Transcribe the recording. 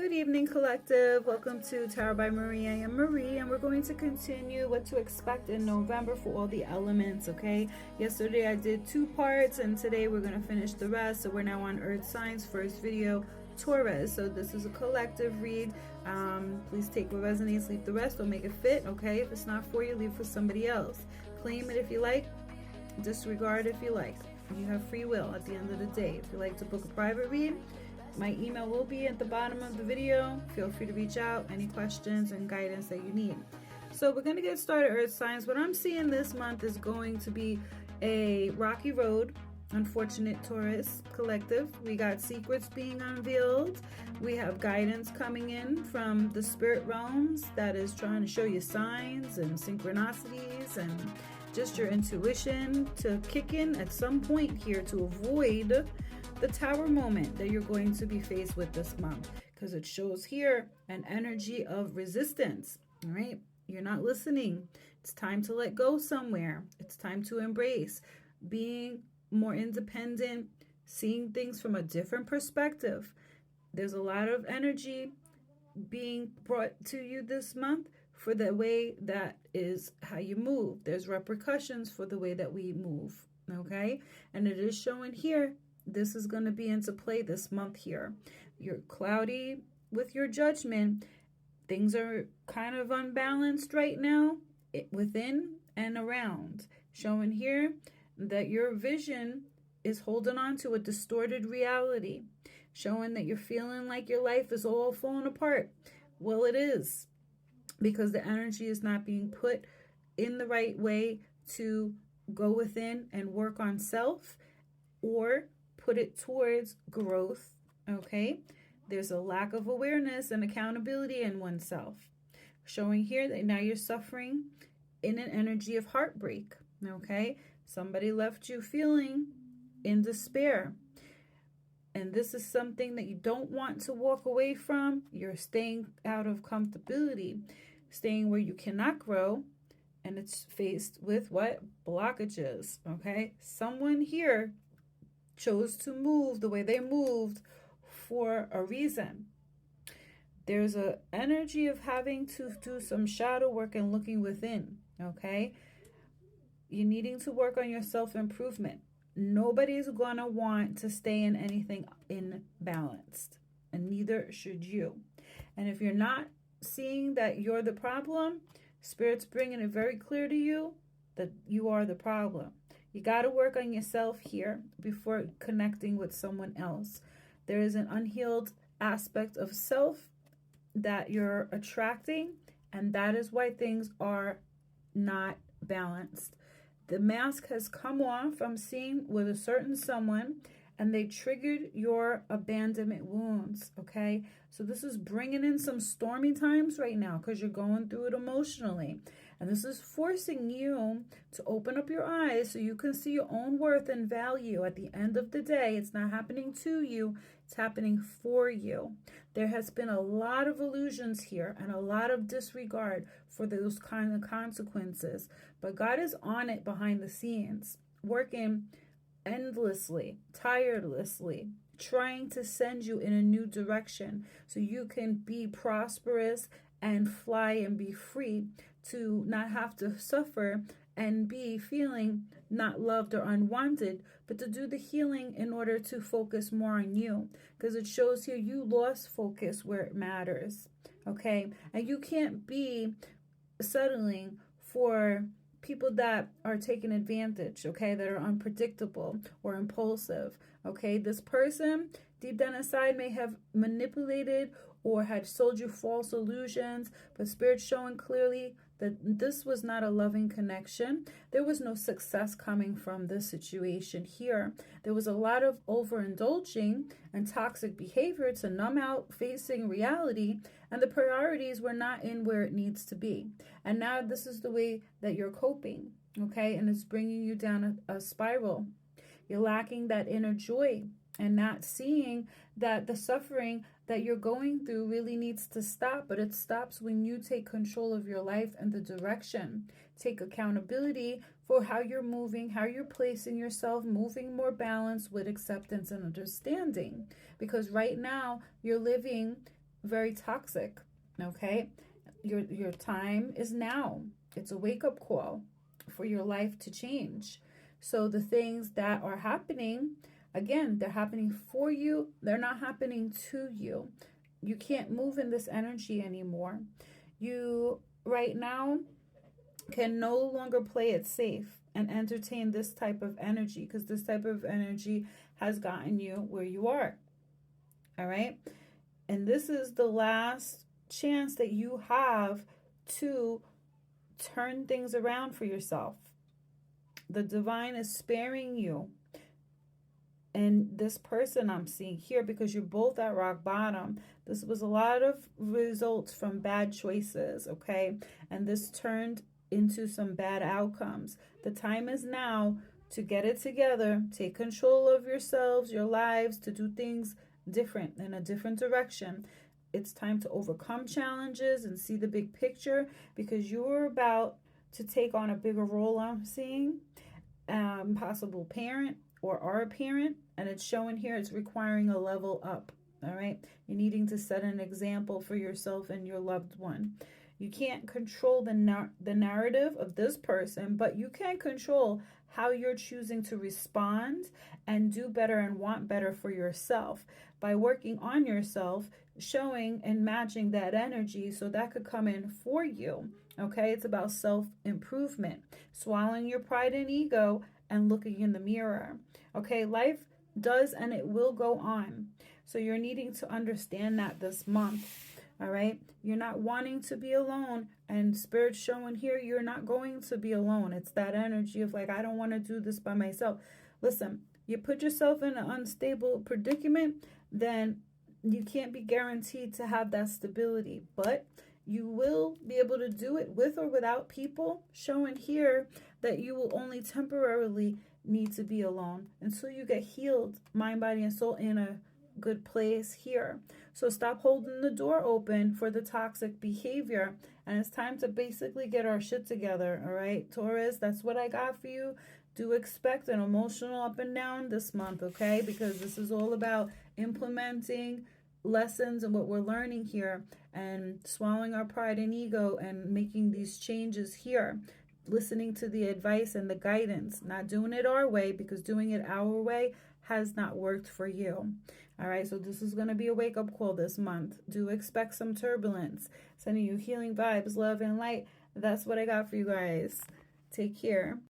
Good evening, collective. Welcome to Tarot by Marie. I am Marie, and we're going to continue what to expect in November for all the elements, okay? Yesterday I did 2 parts, and today we're going to finish the rest. So we're now on Earth Signs, first video, Taurus. So this is a collective read. Please take what resonates, leave the rest. Don't make it fit, okay? If it's not for you, leave for somebody else. Claim it if you like, disregard if you like. You have free will at the end of the day. If you like to book a private read, my email will be at the bottom of the video. Feel free to reach out, any questions and guidance that you need. So we're going to get started, Earth Signs. What I'm seeing this month is going to be a rocky road. Unfortunate Taurus collective. We got secrets being unveiled. We have guidance coming in from the spirit realms that is trying to show you signs and synchronicities and just your intuition to kick in at some point here to avoid the tower moment that you're going to be faced with this month, because it shows here an energy of resistance. All right, you're not listening. It's time to let go somewhere. It's time to embrace being more independent, seeing things from a different perspective. There's a lot of energy being brought to you this month for the way that is how you move. There's repercussions for the way that we move, okay? And it is showing here, this is going to be into play this month here. You're cloudy with your judgment. Things are kind of unbalanced right now, within and around. Showing here that your vision is holding on to a distorted reality. Showing that you're feeling like your life is all falling apart. Well, it is, because the energy is not being put in the right way to go within and work on self or put it towards growth, okay? There's a lack of awareness and accountability in oneself. Showing here that now you're suffering in an energy of heartbreak, okay? Somebody left you feeling in despair. And this is something that you don't want to walk away from. You're staying out of comfortability, staying where you cannot grow, and it's faced with what? Blockages, okay? Someone here chose to move the way they moved for a reason. There's an energy of having to do some shadow work and looking within, okay? You're needing to work on your self-improvement. Nobody's gonna want to stay in anything imbalanced, and neither should you. And if you're not seeing that you're the problem, Spirit's bringing it very clear to you that you are the problem. You got to work on yourself here before connecting with someone else. There is an unhealed aspect of self that you're attracting, and that is why things are not balanced. The mask has come off. I'm seeing with a certain someone, and they triggered your abandonment wounds, okay? So this is bringing in some stormy times right now because you're going through it emotionally. And this is forcing you to open up your eyes so you can see your own worth and value. At the end of the day, it's not happening to you, it's happening for you. There has been a lot of illusions here and a lot of disregard for those kind of consequences. But God is on it behind the scenes, working endlessly, tirelessly, trying to send you in a new direction so you can be prosperous and fly and be free, to not have to suffer and be feeling not loved or unwanted, but to do the healing in order to focus more on you, because it shows here you lost focus where it matters, okay? And you can't be settling for people that are taking advantage, okay, that are unpredictable or impulsive, okay? This person deep down inside may have manipulated or had sold you false illusions, but Spirit's showing clearly that this was not a loving connection. There was no success coming from this situation here. There was a lot of overindulging and toxic behavior to numb out facing reality, and the priorities were not in where it needs to be. And now this is the way that you're coping, okay? And it's bringing you down a spiral. You're lacking that inner joy and not seeing that the suffering that you're going through really needs to stop, but it stops when you take control of your life and the direction. Take accountability for how you're moving, how you're placing yourself, moving more balanced with acceptance and understanding. Because right now you're living very toxic, okay? Your time is now. It's a wake-up call for your life to change. So the things that are happening, again, they're happening for you. They're not happening to you. You can't move in this energy anymore. You right now can no longer play it safe and entertain this type of energy, because this type of energy has gotten you where you are. All right. And this is the last chance that you have to turn things around for yourself. The divine is sparing you. And this person I'm seeing here, because you're both at rock bottom, this was a lot of results from bad choices, okay? And this turned into some bad outcomes. The time is now to get it together, take control of yourselves, your lives, to do things different, in a different direction. It's time to overcome challenges and see the big picture, because you're about to take on a bigger role, I'm seeing. Possible parent, or are a parent, and it's showing here it's requiring a level up. All right, you're needing to set an example for yourself and your loved one. You can't control the narrative of this person, but you can control how you're choosing to respond and do better and want better for yourself by working on yourself, showing and matching that energy so that could come in for you. Okay, it's about self-improvement, swallowing your pride and ego and looking in the mirror. Okay, life does and it will go on. So you're needing to understand that this month. All right, you're not wanting to be alone, and Spirit's showing here you're not going to be alone. It's that energy of like, I don't want to do this by myself. Listen, you put yourself in an unstable predicament, then you can't be guaranteed to have that stability, but you will be able to do it with or without people, showing here that you will only temporarily need to be alone until you get healed, mind, body, and soul, in a good place here. So stop holding the door open for the toxic behavior, and it's time to basically get our shit together. All right, Taurus, that's what I got for you. Do expect an emotional up and down this month, okay? Because this is all about implementing lessons and what we're learning here, and swallowing our pride and ego and making these changes here, listening to the advice and the guidance, not doing it our way, because doing it our way has not worked for you. All right, so this is going to be a wake-up call this month. Do expect some turbulence. Sending you healing vibes, love, and light. That's what I got for you guys. Take care.